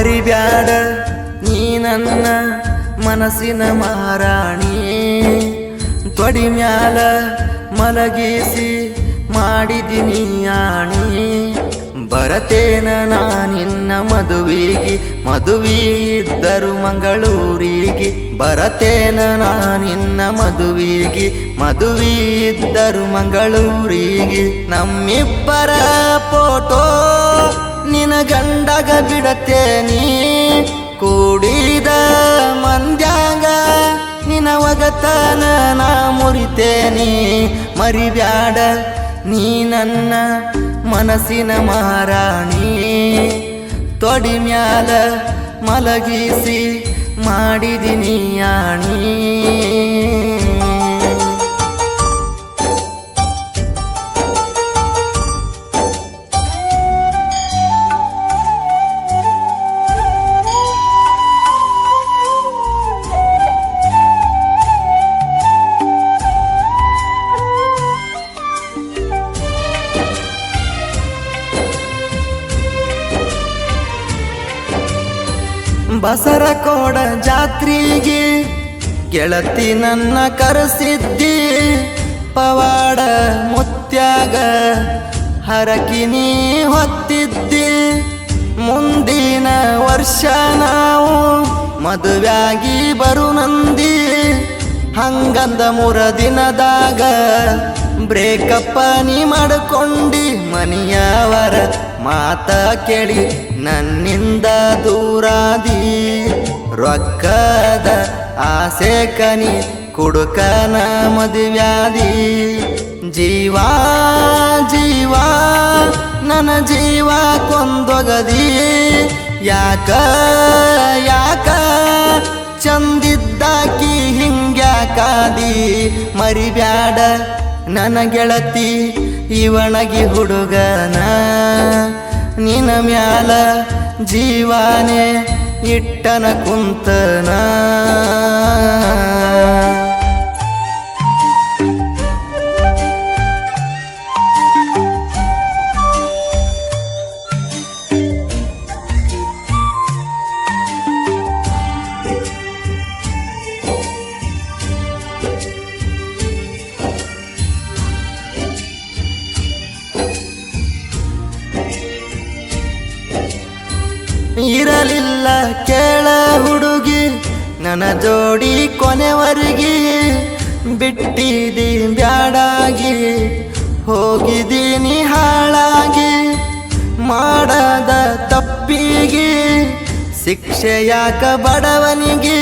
ಮರಿಬ್ಯಾಡ ನೀ ನನ್ನ ಮನಸ್ಸಿನ ಮಹಾರಾಣಿ ತೊಡಿ ಮ್ಯಾಲ ಮಲಗಿಸಿ ಮಾಡಿದಿನಿ ಆಣಿ ಬರತೇನ ನಾನಿನ್ನ ಮದುವಿ ಇದ್ದರು ಮಂಗಳೂರಿಗೆ ಬರತೇನ ನಾನಿನ್ನ ಮದುವಿ ಇದ್ದರು ಮಂಗಳೂರಿಗೆ ನಮ್ಮಿಬ್ಬರ ಫೋಟೋ ನಿನ ಗಂಡಗ ಬಿಡತೇನಿ ಕೂಡಿದ ಮಂದ್ಯಾಗ ನಿನ ಒಗತನ ನಾ ಮುರಿತೇನಿ ಮರಿಬ್ಯಾಡ ನೀ ನನ್ನ ಮನಸ್ಸಿನ ಮಹಾರಾಣಿ ತೊಡಿ ಮ್ಯಾಲ ಮಲಗಿಸಿ ಮಾಡಿದಿನಿ ಆಣಿ ಬಸರಕೋಡ ಜಾತ್ರೆಗೆ ಗೆಳತಿ ನನ್ನ ಕರೆಸಿದ್ದಿ ಪವಾಡ ಮುತ್ಯಾಗ ಹರಕಿನಿ ಹೊತ್ತಿದ್ದಿ ಮುಂದಿನ ವರ್ಷ ನಾವು ಮದುವೆಯಾಗಿ ಬರು ನಂದಿ ಹಂಗಂದ 3 ದಿನದಾಗ ಬ್ರೇಕಪ್ಪ ನೀ ಮಾಡಿಕೊಂಡಿ ಮನೆಯವರ ಮಾತ ಕೇಳಿ ನನ್ನಿಂದ ದೂರಾದಿ ರೊಕ್ಕದ ಆಸೆ ಕನಿ ಕುಡುಕನ ಮದುವ್ಯಾದಿ ಜೀವ ನನ್ನ ಜೀವ ಕೊಂದೊಗದಿ ಯಾಕ ಚಂದಿದ್ದಾಕಿ ಹಿಂಗ್ಯಾಕಾದಿ ಮರಿಬ್ಯಾಡ ನನ್ನ ಗೆಳತಿ ಇವಣಗಿ ಹುಡುಗನ ನಿನ ಮ್ಯಾಲ ಜೀವಾನೆ ಇಟ್ಟನ ಕುಂತನ ಇರಲಿಲ್ಲ ಕೇಳ ಹುಡುಗಿ ನನ್ನ ಜೋಡಿ ಕೊನೆವರೆಗೆ ಬಿಟ್ಟಿದಿ ಬ್ಯಾಡಾಗಿ ಹೋಗಿದ್ದೀನಿ ಹಾಳಾಗಿ ಮಾಡದ ತಪ್ಪಿಗೆ ಶಿಕ್ಷೆ ಯಾಕ ಬಡವನಿಗೆ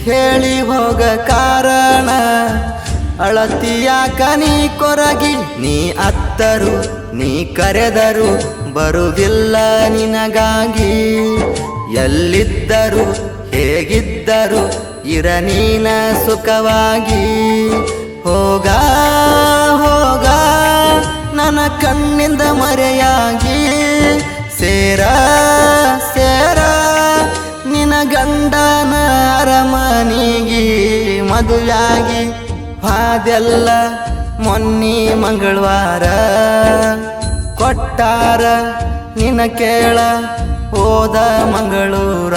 ಹೇಳಿ ಹೋಗ ಕಾರಣ ಅಳತಿಯಾಕ ನೀ ಕೊರಗಿ ನೀ ಅತ್ತರು ನೀ ಕರೆದರು ಬರುವುದಿಲ್ಲ ನಿನಗಾಗಿ ಎಲ್ಲಿದ್ದರು ಹೇಗಿದ್ದರು ಇರ ನೀನ ಸುಖವಾಗಿ ಹೋಗ ನನ್ನ ಕಣ್ಣಿಂದ ಮರೆಯಾಗಿ ಸೇರ ನಿನ ಗಂಡನ ಅರಮನಿಗೆ ಮದುವೆಯಾಗಿ ಹಾದೆಲ್ಲ ಮೊನ್ನೆ ಮಂಗಳವಾರ ಕೊಟ್ಟಾರ ನಿನ ಕೇಳ ಹೋದ ಮಂಗಳೂರ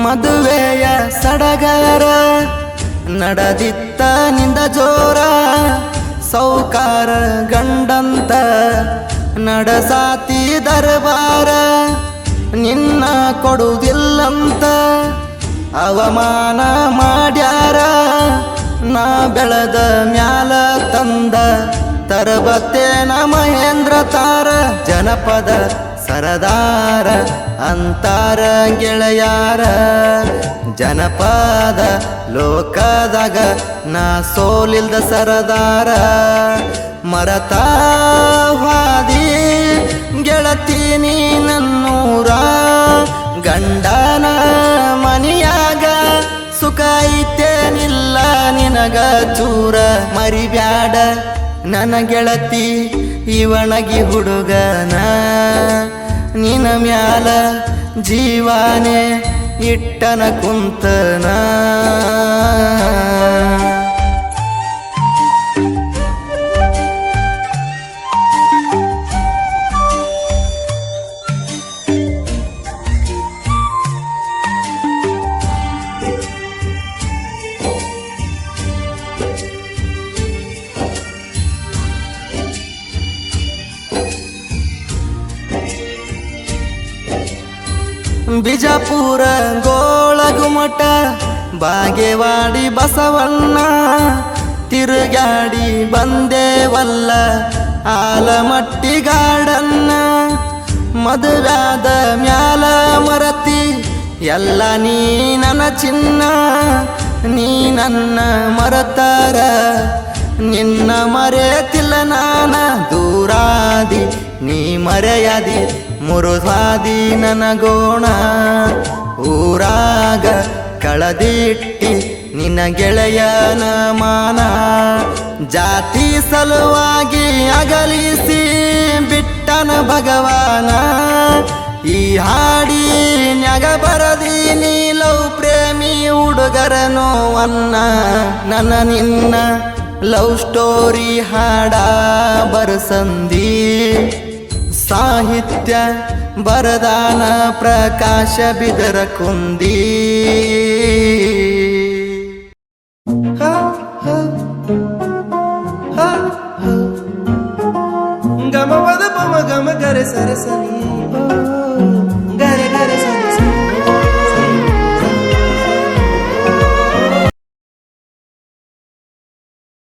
ಮದುವೆಯ ಸಡಗರ ನಡೆದಿತ್ತ ನಿಂದ ಜೋರ ಸೌಕಾರ ಗಂಡಂತ ನಡೆಸಾತಿ ದರ್ಬಾರ ನಿನ್ನ ಕೊಡುವುದಿಲ್ಲಂತ ಅವಮಾನ ಮಾಡ್ಯಾರ ನಾ ಬೆಳೆದ ಮ್ಯಾಲ ತಂದ ತರಬತ್ತೇನ ಮಹೇಂದ್ರ ತಾರ ಜನಪದ ಸರದಾರ ಅಂತಾರ ಗೆಳೆಯಾರ ಜನಪದ ಲೋಕದಾಗ ನಾ ಸೋಲಿಲ್ದ ಸರದಾರ ಮರತಾವಾದಿ ಗೆಳತಿ ನೀ ನನ್ನೂರ ಗಂಡನ ಮನಿಯಾಗ ಸುಖ ಚೂರ ಮರಿಬ್ಯಾಡ ನನ್ನ ಗೆಳತಿ ಇವಣಗಿ ಹುಡುಗನ ನಿನ ಮ್ಯಾಲ ಜೀವಾನೆ ಇಟ್ಟನ ಕುಂತನ ಬಿಜಾಪುರ ಗೋಳಗುಮಠ ಬಾಗೇವಾಡಿ ಬಸವಣ್ಣ ತಿರುಗಾಡಿ ಬಂದೇವಲ್ಲ ಆಲಮಟ್ಟಿಗಾಡನ್ನ ಮದುವಾದ ಮ್ಯಾಲ ಮರತಿ ಎಲ್ಲ ನೀ ನನ್ನ ಚಿನ್ನ ನೀ ನನ್ನ ಮರತಾರ ನಿನ್ನ ಮರೆತಿಲ್ಲ ನಾನ ದೂರಾದಿ ನೀ ಮರೆಯದಿ ಮುರುಸಾದಿ ನನಗೋಣ ಊರಾಗ ಕಳದಿಟ್ಟಿ ನಿನ್ನ ಗೆಳೆಯನ ಮಾನ ಜಾತಿ ಸಲುವಾಗಿ ಅಗಲಿಸಿ ಬಿಟ್ಟನ ಭಗವಾನ ಈ ಹಾಡಿನ್ಯಾಗ ಬರದೀನಿ ಲವ್ ಪ್ರೇಮಿ ಹುಡುಗರ ನೋವನ್ನ ನನ್ನ ನಿನ್ನ ಲವ್ ಸ್ಟೋರಿ ಹಾಡ ಬರಸಂದಿ ಸಾಹಿತ್ಯ ಬರದಾನ ಪ್ರಕಾಶ ಬಿದರ ಕುಂದಿ ಗಮ ಪದ ಪಮ ಗಮ ಗರೆ ಸರಸನಿ